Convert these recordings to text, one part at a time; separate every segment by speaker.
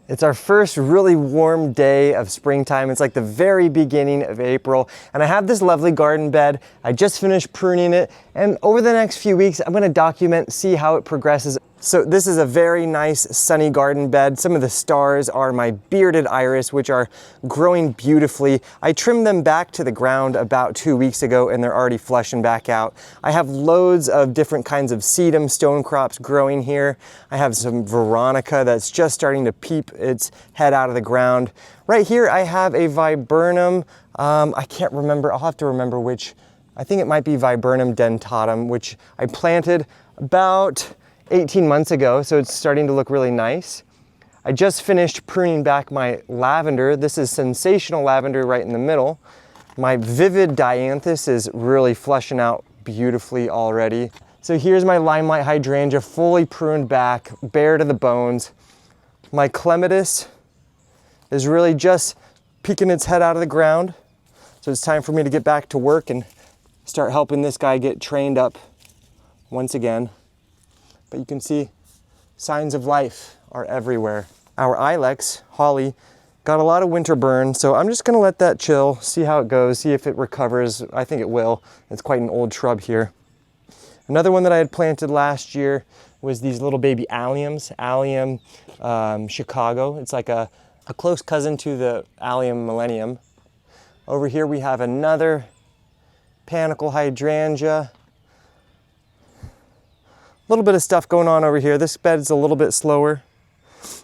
Speaker 1: It's our first really warm day of springtime. It's like the very beginning of April, and I have this lovely garden bed. I just finished pruning it, and over the next few weeks, I'm gonna document, see how it progresses. So this is a very nice sunny garden bed. Some of the stars are my bearded iris, which are growing beautifully. I trimmed them back to the ground about 2 weeks ago, and they're already flushing back out. I have loads of different kinds of sedum stone crops growing here. I have some Veronica that's just starting to peep its head out of the ground. Right here, I have a viburnum. I can't remember, I'll have to remember which. I think it might be viburnum dentatum, which I planted about 18 months ago, so it's starting to look really nice. I just finished pruning back my lavender. This is sensational lavender right in the middle. My vivid Dianthus is really flushing out beautifully already. So here's my limelight hydrangea, fully pruned back, bare to the bones. My clematis is really just peeking its head out of the ground. So it's time for me to get back to work and start helping this guy get trained up once again. But you can see signs of life are everywhere. Our ilex, holly, got a lot of winter burn, so I'm just gonna let that chill, see how it goes, see if it recovers. I think it will. It's quite an old shrub here. Another one that I had planted last year was these little baby alliums, Allium Chicago. It's like a close cousin to the Allium Millennium. Over here we have another panicle hydrangea. A little bit of stuff going on over here. This bed's a little bit slower.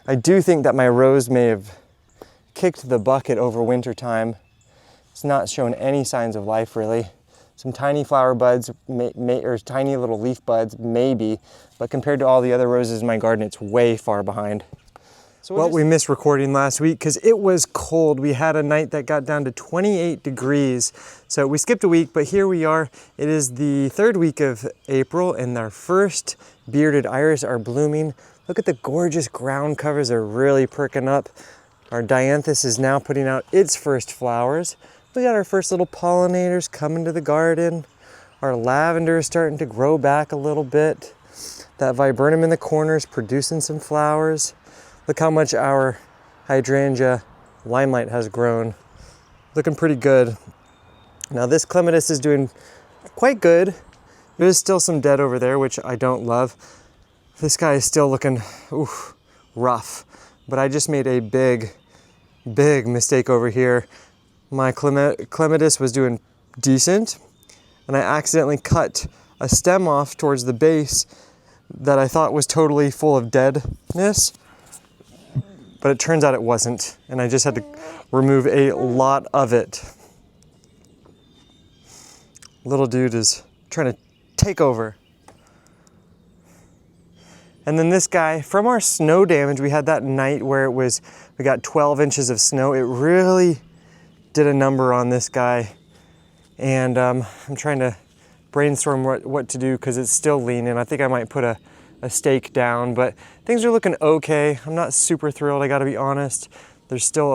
Speaker 1: I do think that my rose may have kicked the bucket over winter time. It's not showing any signs of life really. Some tiny flower buds, or tiny little leaf buds, maybe, but compared to all the other roses in my garden, it's way far behind. So we missed recording last week because it was cold. We had a night that got down to 28 degrees. So we skipped a week, but here we are. It is the third week of April and our first bearded iris are blooming. Look at the gorgeous ground covers, they're really perking up. Our Dianthus is now putting out its first flowers. We got our first little pollinators coming to the garden. Our lavender is starting to grow back a little bit. That viburnum in the corner is producing some flowers. Look how much our hydrangea limelight has grown. Looking pretty good. Now this clematis is doing quite good. There's still some dead over there, which I don't love. This guy is still looking rough, but I just made a big mistake over here. My clematis was doing decent, and I accidentally cut a stem off towards the base that I thought was totally full of deadness. But it turns out it wasn't, and I just had to remove a lot of it. Little dude is trying to take over. And then this guy, from our snow damage, we had that night where we got 12 inches of snow. It really did a number on this guy. And I'm trying to brainstorm what to do because it's still leaning. I think I might put a stake down, but things are looking okay. I'm not super thrilled, I gotta be honest. There's still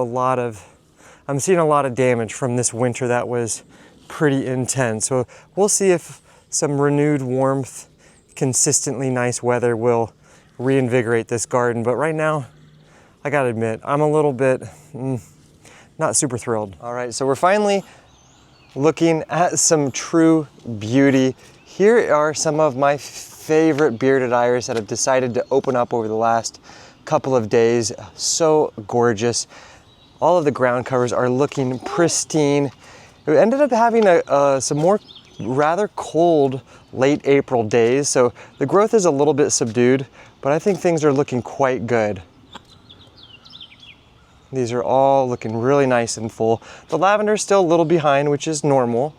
Speaker 1: I'm seeing a lot of damage from this winter that was pretty intense. So we'll see if some renewed warmth, consistently nice weather will reinvigorate this garden. But right now, I gotta admit, I'm a little bit not super thrilled. All right, so we're finally looking at some true beauty. Here are some of my favorite bearded iris that have decided to open up over the last couple of days. So gorgeous. All of the ground covers are looking pristine. We ended up having some more rather cold late April days, so the growth is a little bit subdued, but I think things are looking quite good. These are all looking really nice and full. The lavender's still a little behind, which is normal.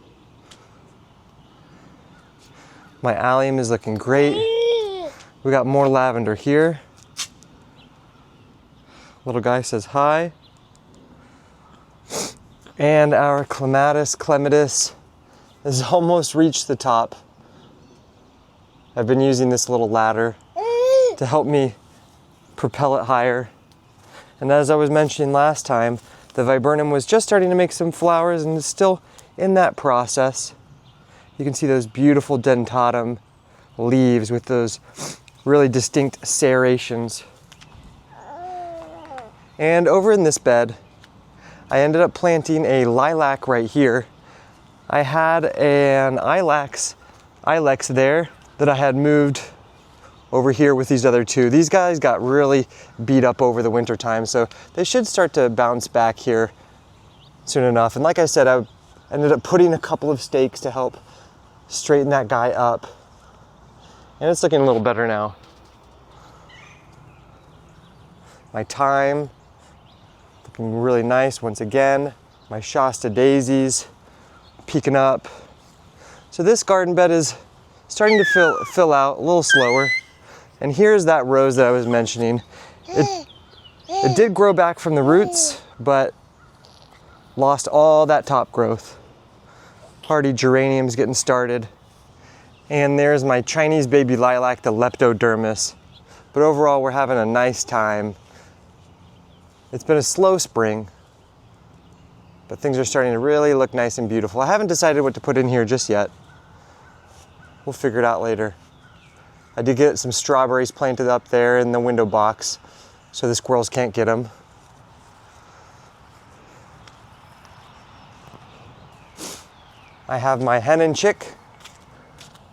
Speaker 1: My allium is looking great. We got more lavender here. Little guy says hi. And our clematis has almost reached the top. I've been using this little ladder to help me propel it higher. And as I was mentioning last time, the viburnum was just starting to make some flowers and is still in that process. You can see those beautiful dentatum leaves with those really distinct serrations. And over in this bed, I ended up planting a lilac right here. I had an ilex there that I had moved over here with these other two. These guys got really beat up over the winter time, so they should start to bounce back here soon enough. And like I said, I ended up putting a couple of stakes to help straighten that guy up. And it's looking a little better now. My thyme, looking really nice once again. My Shasta Daisies, peeking up. So this garden bed is starting to fill out a little slower. And here's that rose that I was mentioning. It did grow back from the roots, but lost all that top growth. Hardy geraniums getting started. And there's my Chinese baby lilac, the leptodermis. But overall, we're having a nice time. It's been a slow spring, but things are starting to really look nice and beautiful. I haven't decided what to put in here just yet. We'll figure it out later. I did get some strawberries planted up there in the window box, so the squirrels can't get them. I have my hen and chick,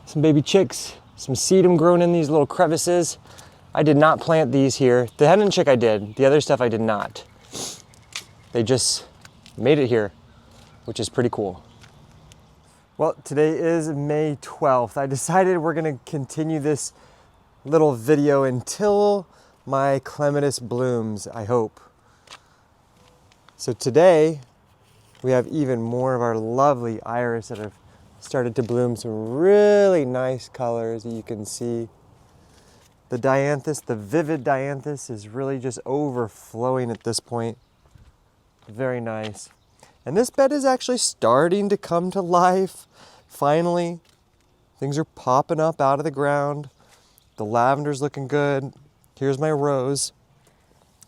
Speaker 1: some baby chicks, some sedum grown in these little crevices. I did not plant these here. The hen and chick I did, the other stuff I did not. They just made it here, which is pretty cool. Well, today is May 12th. I decided we're gonna continue this little video until my clematis blooms, I hope. So today, we have even more of our lovely iris that have started to bloom some really nice colors that you can see. The Dianthus, the vivid Dianthus, is really just overflowing at this point. Very nice. And this bed is actually starting to come to life. Finally, things are popping up out of the ground. The lavender's looking good. Here's my rose.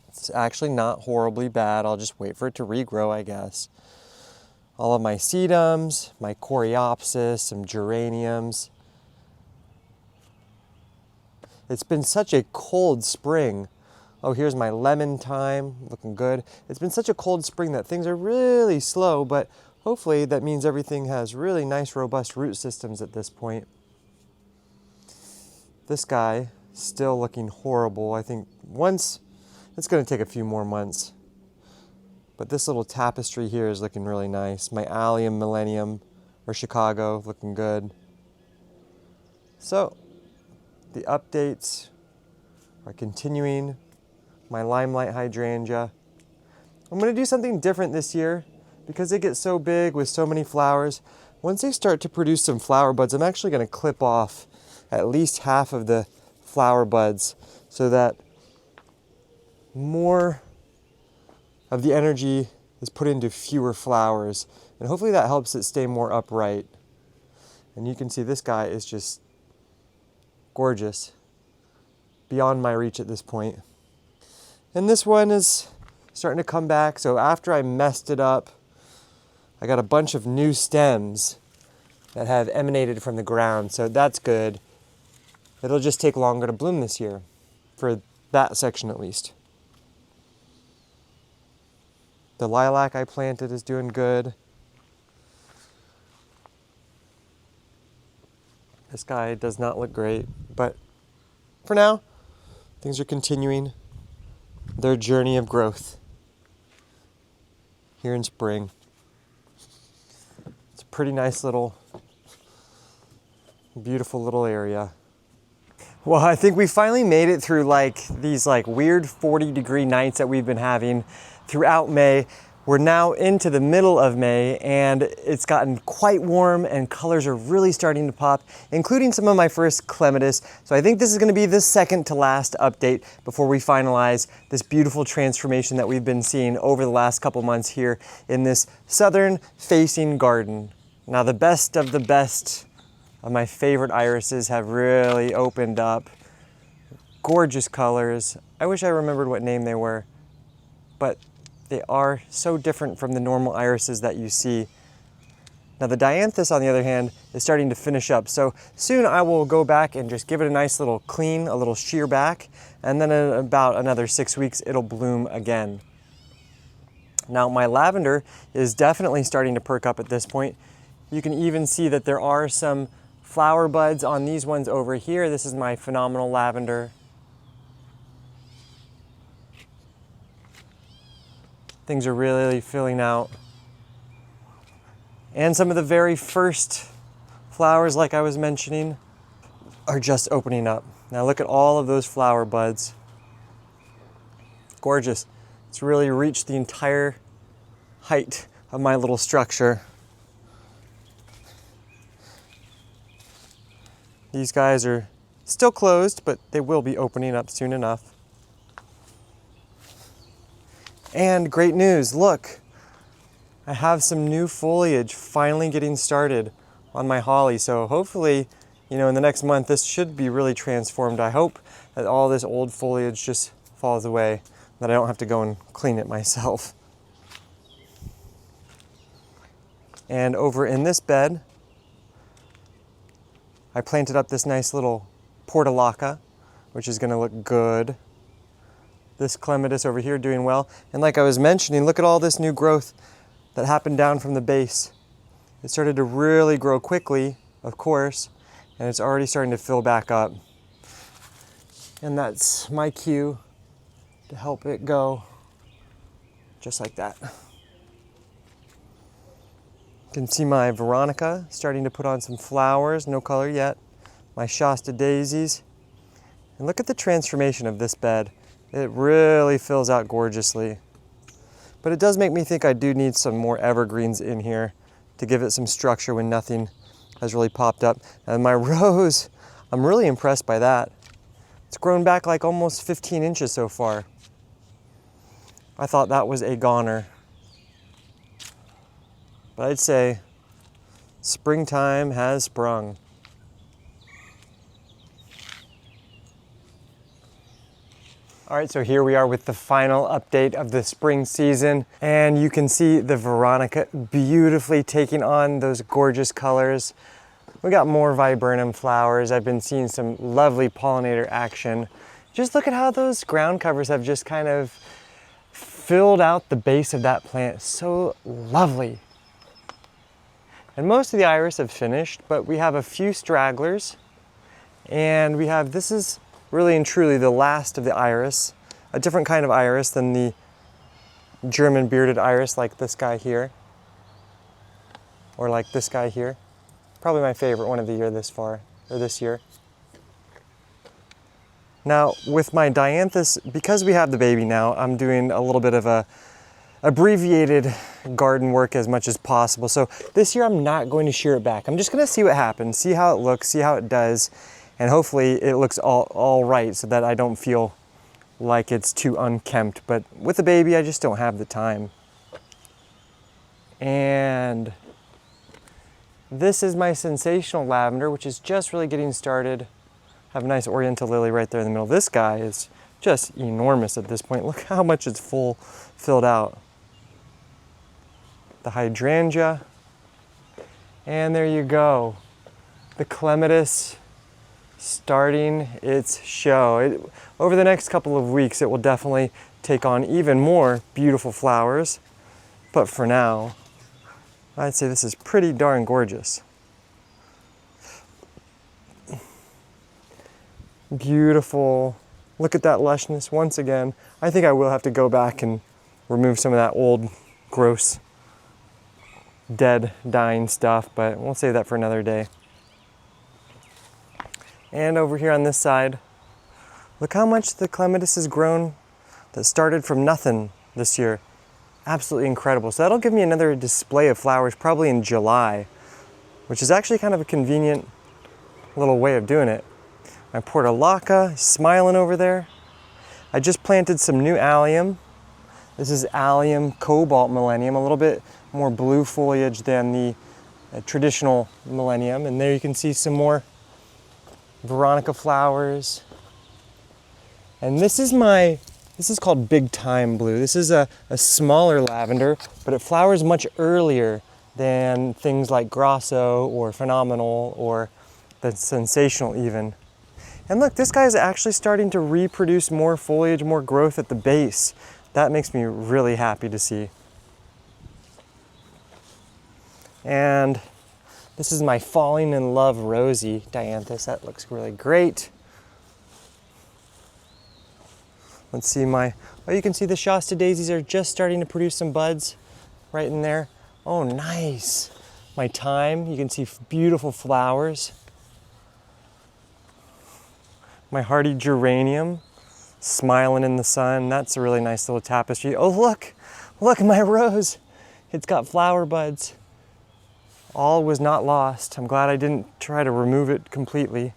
Speaker 1: It's actually not horribly bad. I'll just wait for it to regrow, I guess. All of my sedums, my coreopsis, some geraniums. It's been such a cold spring. Oh, here's my lemon thyme, looking good. It's been such a cold spring that things are really slow, but hopefully that means everything has really nice, robust root systems at this point. This guy, still looking horrible. I think it's gonna take a few more months. But this little tapestry here is looking really nice. My allium millennium, or Chicago, looking good. So, the updates are continuing. My limelight hydrangea. I'm gonna do something different this year because they get so big with so many flowers. Once they start to produce some flower buds, I'm actually gonna clip off at least half of the flower buds so that more of the energy is put into fewer flowers. And hopefully that helps it stay more upright. And you can see this guy is just gorgeous, beyond my reach at this point. And this one is starting to come back. So after I messed it up, I got a bunch of new stems that have emanated from the ground. So that's good. It'll just take longer to bloom this year, for that section at least. The lilac I planted is doing good. This guy does not look great, but for now, things are continuing their journey of growth here in spring. It's a pretty nice little, beautiful little area. Well, I think we finally made it through these weird 40-degree nights that we've been having throughout May. We're now into the middle of May and it's gotten quite warm and colors are really starting to pop, including some of my first clematis. So I think this is gonna be the second to last update before we finalize this beautiful transformation that we've been seeing over the last couple months here in this southern facing garden. Now the best of my favorite irises have really opened up. Gorgeous colors. I wish I remembered what name they were, but they are so different from the normal irises that you see. Now the Dianthus, on the other hand, is starting to finish up. So soon I will go back and just give it a nice little clean, a little shear back, and then in about another 6 weeks, it'll bloom again. Now my lavender is definitely starting to perk up at this point. You can even see that there are some flower buds on these ones over here. This is my phenomenal lavender. Things are really filling out. And some of the very first flowers, like I was mentioning, are just opening up. Now look at all of those flower buds. Gorgeous. It's really reached the entire height of my little structure. These guys are still closed, but they will be opening up soon enough. And great news, look, I have some new foliage finally getting started on my holly. So hopefully, in the next month, this should be really transformed. I hope that all this old foliage just falls away, that I don't have to go and clean it myself. And over in this bed, I planted up this nice little portulaca, which is gonna look good. This clematis over here doing well. And like I was mentioning, look at all this new growth that happened down from the base. It started to really grow quickly, of course, and it's already starting to fill back up. And that's my cue to help it go just like that. You can see my Veronica starting to put on some flowers, no color yet. My Shasta Daisies. And look at the transformation of this bed. It really fills out gorgeously. But it does make me think I do need some more evergreens in here to give it some structure when nothing has really popped up. And my rose, I'm really impressed by that. It's grown back like almost 15 inches so far. I thought that was a goner. But I'd say springtime has sprung. All right, so here we are with the final update of the spring season, and you can see the Veronica beautifully taking on those gorgeous colors. We got more viburnum flowers. I've been seeing some lovely pollinator action. Just look at how those ground covers have just kind of filled out the base of that plant. So lovely. And most of the iris have finished, but we have a few stragglers, and we have, this is really and truly the last of the iris, a different kind of iris than the German bearded iris like this guy here, or like this guy here. Probably my favorite one of the year this year. Now with my Dianthus, because we have the baby now, I'm doing a little bit of a abbreviated garden work as much as possible. So this year I'm not going to shear it back. I'm just gonna see what happens, see how it looks, see how it does. And hopefully it looks all right so that I don't feel like it's too unkempt. But with the baby, I just don't have the time. And this is my sensational lavender, which is just really getting started. Have a nice oriental lily right there in the middle. This guy is just enormous at this point. Look how much it's filled out. The hydrangea. And there you go. The clematis starting its show. Over the next couple of weeks, it will definitely take on even more beautiful flowers. But for now, I'd say this is pretty darn gorgeous. Beautiful. Look at that lushness once again. I think I will have to go back and remove some of that old, gross, dead, dying stuff, but we'll save that for another day. And over here on this side, look how much the clematis has grown that started from nothing this year. Absolutely incredible. So that'll give me another display of flowers probably in July, which is actually kind of a convenient little way of doing it. My portulaca smiling over there. I just planted some new allium. This is allium cobalt millennium, a little bit more blue foliage than the traditional millennium. And there you can see some more Veronica flowers. And this is called big time blue. This is a smaller lavender, but it flowers much earlier than things like Grosso or Phenomenal or the Sensational even. And look, this guy is actually starting to reproduce more foliage, more growth at the base. That makes me really happy to see. And this is my Falling in Love Rosy Dianthus. That looks really great. Let's see oh, you can see the Shasta Daisies are just starting to produce some buds right in there. Oh, nice. My Thyme, you can see beautiful flowers. My hardy Geranium, smiling in the sun. That's a really nice little tapestry. Oh, look at my rose. It's got flower buds. All was not lost. I'm glad I didn't try to remove it completely.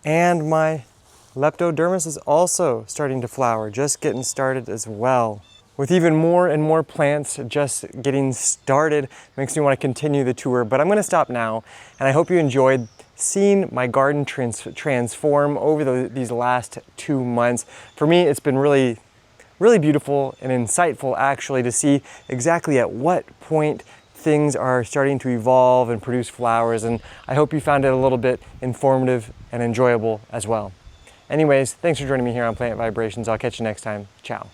Speaker 1: And my Leptodermis is also starting to flower, just getting started as well. With even more and more plants just getting started, it makes me want to continue the tour, but I'm going to stop now, and I hope you enjoyed seeing my garden transform over these last 2 months. For me, it's been really beautiful and insightful actually to see exactly at what point things are starting to evolve and produce flowers, and I hope you found it a little bit informative and enjoyable as well. Anyways, thanks for joining me here on Plant Vibrations. I'll catch you next time. Ciao.